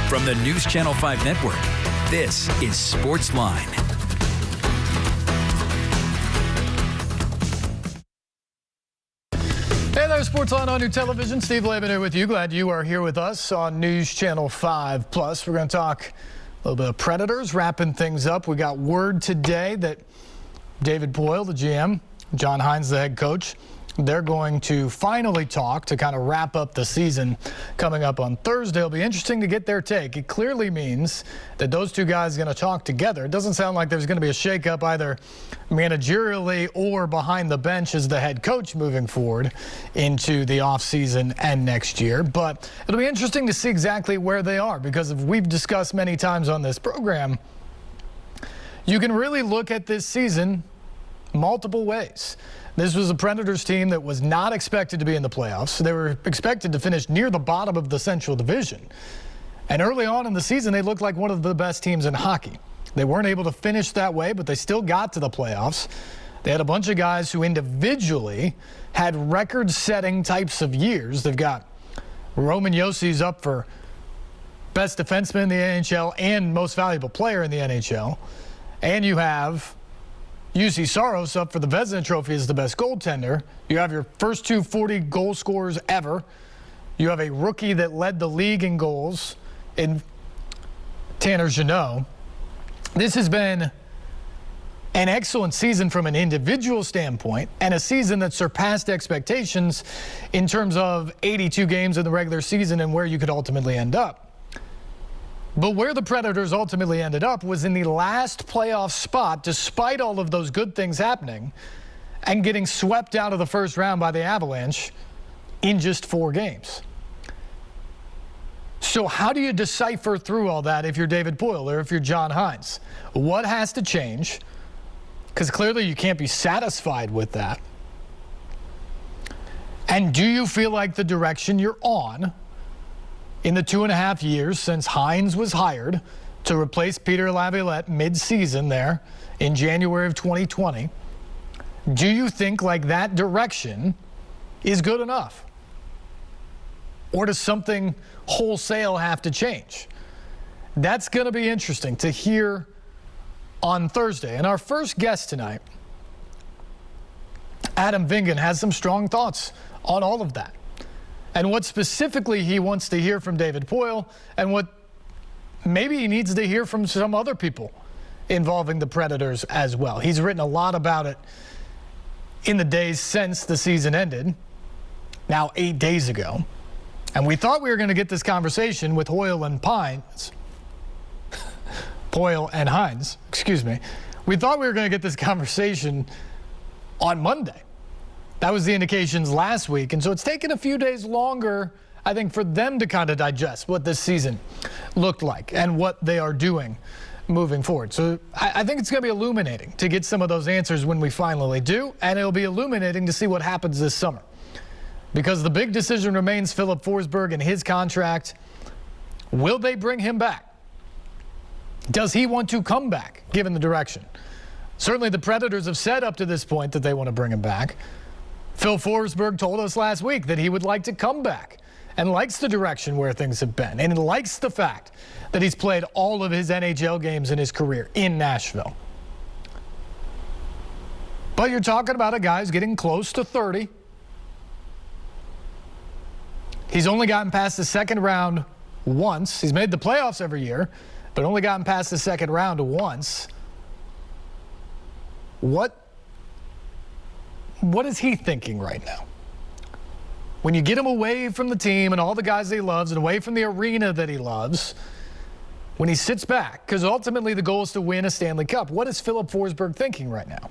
From the News Channel 5 Network, this is SportsLine. Hey there, SportsLine on your television. Steve Layman here with you. Glad you are here with us on News Channel 5 Plus. We're going to talk a little bit of Predators, wrapping things up. We got word today that David Poile, the GM, John Hines, the head coach, they're going to finally talk to kind of wrap up the season coming up on Thursday. It'll be interesting to get their take. It clearly means that those two guys are going to talk together. It doesn't sound like there's going to be a shakeup either managerially or behind the bench as the head coach moving forward into the offseason and next year. But it'll be interesting to see exactly where they are, because if we've discussed many times on this program, you can really look at this season multiple ways. This was a Predators team that was not expected to be in the playoffs. They were expected to finish near the bottom of the Central Division. And early on in the season, they looked like one of the best teams in hockey. They weren't able to finish that way, but they still got to the playoffs. They had a bunch of guys who individually had record-setting types of years. They've got Roman Jossi's up for best defenseman in the NHL and most valuable player in the NHL. And you have UC Saros up for the Vezina Trophy as the best goaltender. You have your first two 40 goal scorers ever. You have a rookie that led the league in goals in Tanner Jeannot. This has been an excellent season from an individual standpoint, and a season that surpassed expectations in terms of 82 games in the regular season and where you could ultimately end up. But where the Predators ultimately ended up was in the last playoff spot, despite all of those good things happening, and getting swept out of the first round by the Avalanche in just 4 games. So how do you decipher through all that if you're David Poile or if you're John Hines? What has to change? Because clearly you can't be satisfied with that. And do you feel like the direction you're on in the 2.5 years since Hines was hired to replace Peter Laviolette mid-season there in January of 2020, do you think like that direction is good enough? Or does something wholesale have to change? That's going to be interesting to hear on Thursday. And our first guest tonight, Adam Vingan, has some strong thoughts on all of that, and what specifically he wants to hear from David Poile, and what maybe he needs to hear from some other people involving the Predators as well. He's written a lot about it in the days since the season ended, now 8 days ago. And we thought we were going to get this conversation with Poile and Hines, excuse me. We thought we were going to get this conversation on Monday. That was the indications last week, and so it's taken a few days longer, I think, for them to kind of digest what this season looked like and what they are doing moving forward. So I think it's going to be illuminating to get some of those answers when we finally do, and it'll be illuminating to see what happens this summer. Because the big decision remains Filip Forsberg and his contract. Will they bring him back? Does he want to come back, given the direction? Certainly the Predators have said up to this point that they want to bring him back. Phil Forsberg told us last week that he would like to come back and likes the direction where things have been, and likes the fact that he's played all of his NHL games in his career in Nashville. But you're talking about a guy who's getting close to 30. He's only gotten past the second round once. He's made the playoffs every year, but only gotten past the second round once. What is he thinking right now? When you get him away from the team and all the guys that he loves and away from the arena that he loves, when he sits back, because ultimately the goal is to win a Stanley Cup, what is Filip Forsberg thinking right now?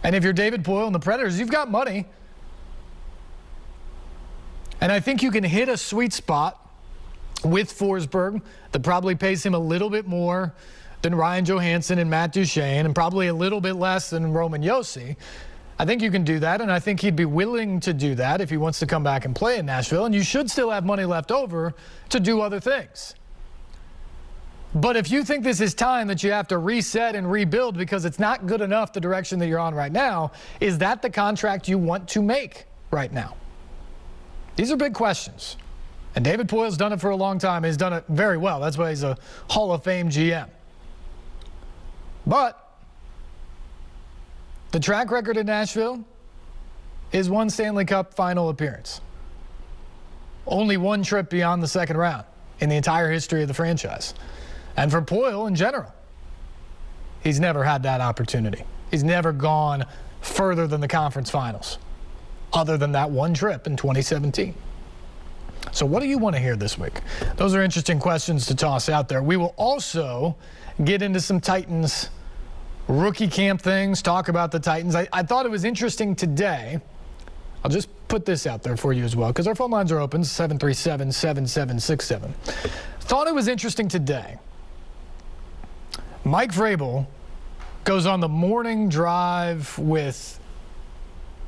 And if you're David Poile and the Predators, you've got money. And I think you can hit a sweet spot with Forsberg that probably pays him a little bit more than Ryan Johansson and Matt Duchene, and probably a little bit less than Roman Josi. I think you can do that, and I think he'd be willing to do that if he wants to come back and play in Nashville, and you should still have money left over to do other things. But if you think this is time that you have to reset and rebuild because it's not good enough the direction that you're on right now, is that the contract you want to make right now? These are big questions. And David Poyle's done it for a long time. He's done it very well. That's why he's a Hall of Fame GM. But the track record in Nashville is one Stanley Cup final appearance. Only one trip beyond the second round in the entire history of the franchise. And for Poyle in general, he's never had that opportunity. He's never gone further than the conference finals, other than that one trip in 2017. So what do you want to hear this week? Those are interesting questions to toss out there. We will also get into some Titans rookie camp things, talk about the Titans. I thought it was interesting today. I'll just put this out there for you as well, because our phone lines are open, 737-7767. Thought it was interesting today. Mike Vrabel goes on the morning drive with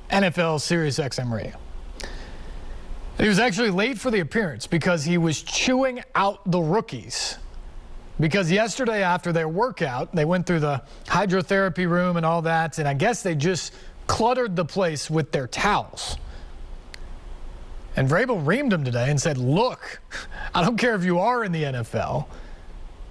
NFL Sirius XM Radio. He was actually late for the appearance because he was chewing out the rookies. Because yesterday after their workout, they went through the hydrotherapy room and all that, and I guess they just cluttered the place with their towels. And Vrabel reamed him today and said, look, I don't care if you are in the NFL.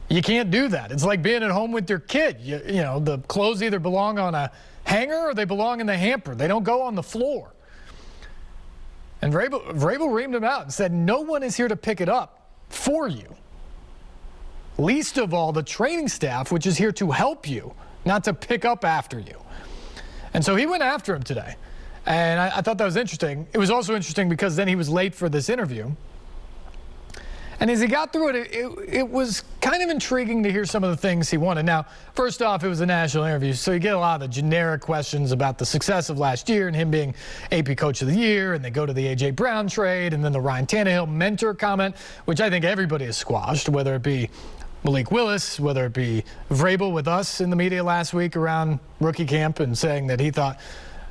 You can't do that. It's like being at home with your kid. You know, the clothes either belong on a hanger or they belong in the hamper. They don't go on the floor. And Vrabel reamed him out and said, no one is here to pick it up for you. Least of all the training staff, which is here to help you, not to pick up after you. And so he went after him today. And I thought that was interesting. It was also interesting because then he was late for this interview. And as he got through it, it was kind of intriguing to hear some of the things he wanted. Now, first off, it was a national interview, so you get a lot of the generic questions about the success of last year and him being AP Coach of the Year, and they go to the A.J. Brown trade, and then the Ryan Tannehill mentor comment, which I think everybody has squashed, whether it be Malik Willis, whether it be Vrabel with us in the media last week around rookie camp and saying that he thought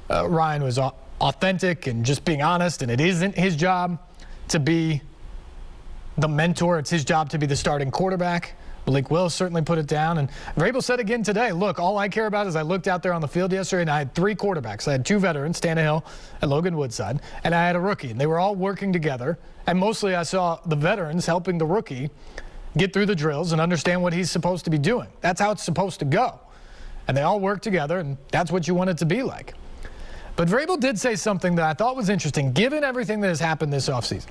Ryan was authentic and just being honest, and it isn't his job to be the mentor. It's his job to be the starting quarterback. Malik Willis certainly put it down. And Vrabel said again today, look, all I care about is I looked out there on the field yesterday and I had three quarterbacks. I had two veterans, Tannehill and Logan Woodside, and I had a rookie. And they were all working together. And mostly I saw the veterans helping the rookie get through the drills and understand what he's supposed to be doing. That's how it's supposed to go. And they all work together, and that's what you want it to be like. But Vrabel did say something that I thought was interesting, given everything that has happened this offseason.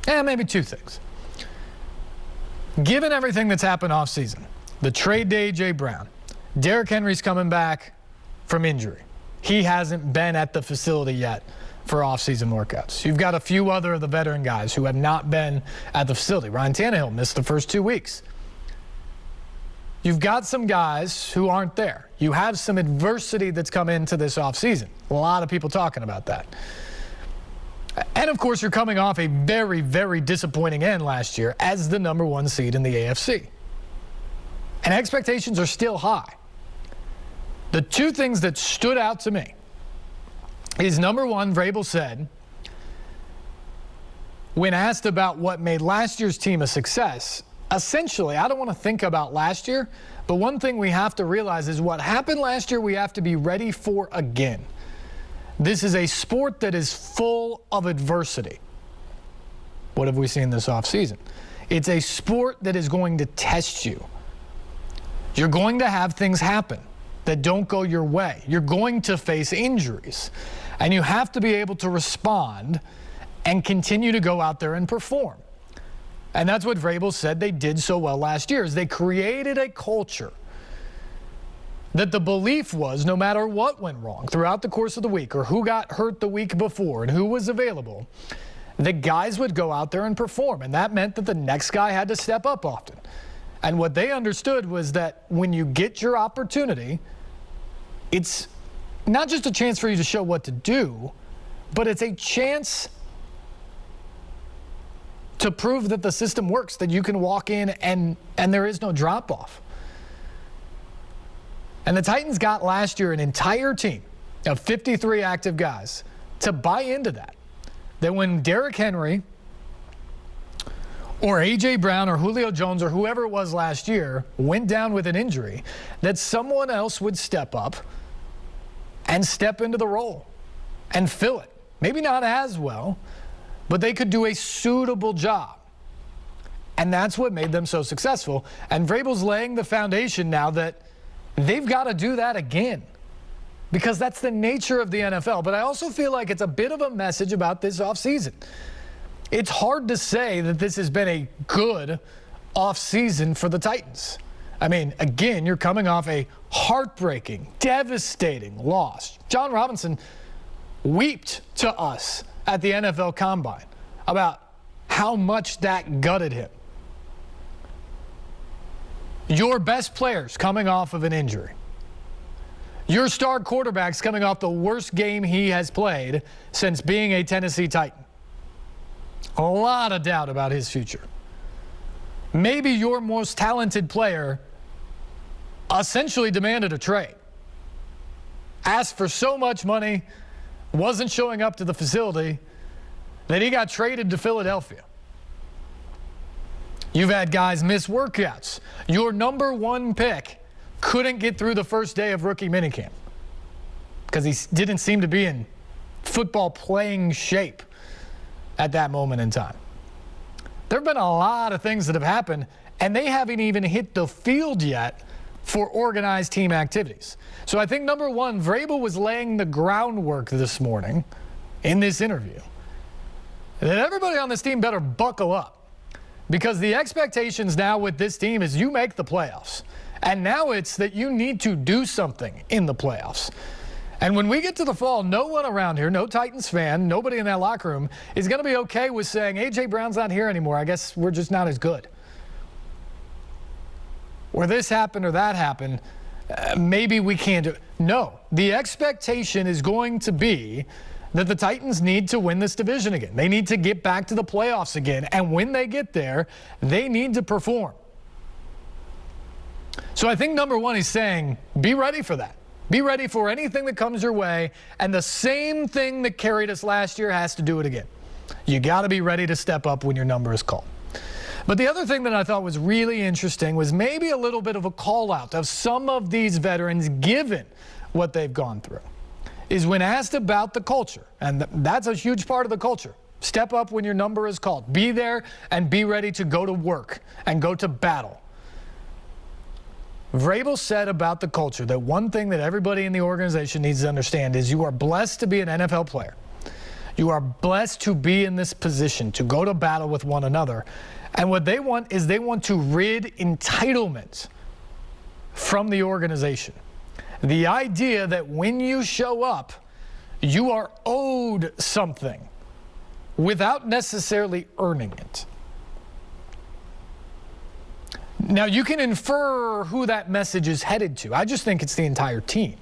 Maybe two things. Given everything that's happened offseason, the trade to A.J. Brown, Derrick Henry's coming back from injury. He hasn't been at the facility yet for offseason workouts. You've got a few other of the veteran guys who have not been at the facility. Ryan Tannehill missed the first 2 weeks. You've got some guys who aren't there. You have some adversity that's come into this offseason. A lot of people talking about that. And, of course, you're coming off a very, very disappointing end last year as the number one seed in the AFC. And expectations are still high. The two things that stood out to me is, number one, Vrabel said, when asked about what made last year's team a success, essentially, I don't want to think about last year, but one thing we have to realize is what happened last year we have to be ready for again. This is a sport that is full of adversity. What have we seen this offseason? It's a sport that is going to test you. You're going to have things happen that don't go your way. You're going to face injuries. And you have to be able to respond and continue to go out there and perform. And that's what Vrabel said they did so well last year, is they created a culture that the belief was no matter what went wrong throughout the course of the week or who got hurt the week before and who was available, the guys would go out there and perform. And that meant that the next guy had to step up often. And what they understood was that when you get your opportunity, it's not just a chance for you to show what to do, but it's a chance to prove that the system works, that you can walk in and there is no drop-off. And the Titans got last year an entire team of 53 active guys to buy into that. That when Derrick Henry or A.J. Brown or Julio Jones or whoever it was last year went down with an injury, that someone else would step up and step into the role and fill it. Maybe not as well, but they could do a suitable job. And that's what made them so successful. And Vrabel's laying the foundation now that they've got to do that again, because that's the nature of the NFL. But I also feel like it's a bit of a message about this offseason. It's hard to say that this has been a good offseason for the Titans. I mean, again, you're coming off a heartbreaking, devastating loss. John Robinson wept to us at the NFL Combine about how much that gutted him. Your best players coming off of an injury. Your star quarterback's coming off the worst game he has played since being a Tennessee Titan. A lot of doubt about his future. Maybe your most talented player essentially demanded a trade. Asked for so much money, wasn't showing up to the facility, that he got traded to Philadelphia. You've had guys miss workouts. Your number one pick couldn't get through the first day of rookie minicamp because he didn't seem to be in football playing shape at that moment in time. There have been a lot of things that have happened, and they haven't even hit the field yet for organized team activities. So I think, number one, Vrabel was laying the groundwork this morning in this interview that everybody on this team better buckle up. Because the expectations now with this team is you make the playoffs. And now it's that you need to do something in the playoffs. And when we get to the fall, no one around here, no Titans fan, nobody in that locker room is going to be okay with saying, A.J. Brown's not here anymore. I guess we're just not as good. Or this happened or that happened. Maybe we can't do it. No, the expectation is going to be that the Titans need to win this division again. They need to get back to the playoffs again. And when they get there, they need to perform. So I think, number one, he's saying, be ready for that. Be ready for anything that comes your way. And the same thing that carried us last year has to do it again. You got to be ready to step up when your number is called. But the other thing that I thought was really interesting was maybe a little bit of a call out of some of these veterans, given what they've gone through, is when asked about the culture, and that's a huge part of the culture. Step up when your number is called. Be there and be ready to go to work and go to battle. Vrabel said about the culture that one thing that everybody in the organization needs to understand is you are blessed to be an NFL player. You are blessed to be in this position, to go to battle with one another. And what they want is they want to rid entitlement from the organization. The idea that when you show up, you are owed something without necessarily earning it. Now, you can infer who that message is headed to. I just think it's the entire team.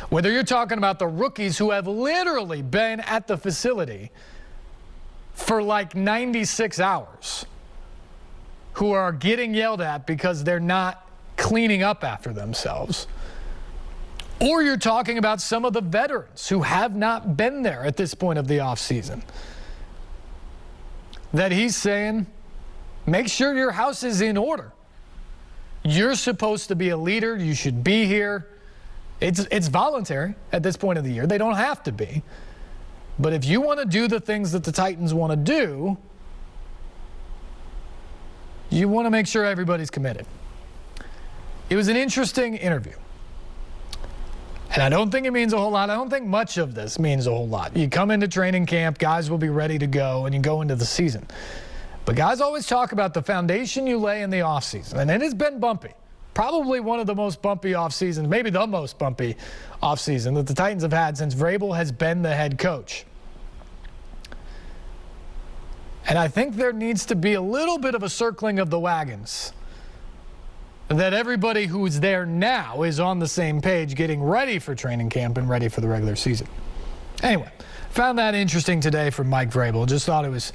Whether you're talking about the rookies who have literally been at the facility for like 96 hours, who are getting yelled at because they're not cleaning up after themselves, or you're talking about some of the veterans who have not been there at this point of the offseason, that he's saying, make sure your house is in order. You're supposed to be a leader. You should be here. It's voluntary at this point of the year. They don't have to be. But if you want to do the things that the Titans want to do, you want to make sure everybody's committed. It was an interesting interview. And I don't think it means a whole lot. I don't think much of this means a whole lot. You come into training camp, guys will be ready to go, and you go into the season. But guys always talk about the foundation you lay in the offseason. And it has been bumpy. Probably one of the most bumpy offseasons, maybe the most bumpy offseason that the Titans have had since Vrabel has been the head coach. And I think there needs to be a little bit of a circling of the wagons, that everybody who's there now is on the same page, getting ready for training camp and ready for the regular season. Anyway, found that interesting today from Mike Vrabel. Just thought it was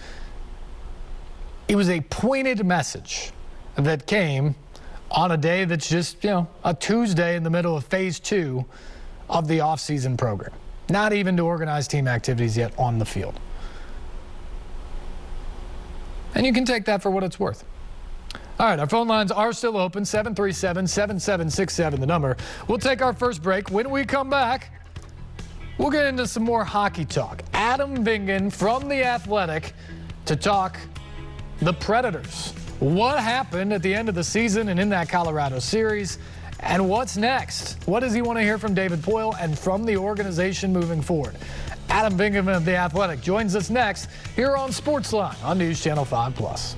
a pointed message that came on a day that's just, a Tuesday in the middle of phase 2 of the offseason program. Not even to organize team activities yet on the field. And you can take that for what it's worth. All right, our phone lines are still open, 737-7767, the number. We'll take our first break. When we come back, we'll get into some more hockey talk. Adam Vingan from The Athletic to talk the Predators. What happened at the end of the season and in that Colorado series? And what's next? What does he want to hear from David Poile and from the organization moving forward? Adam Bingaman of The Athletic joins us next here on SportsLine on News Channel 5+.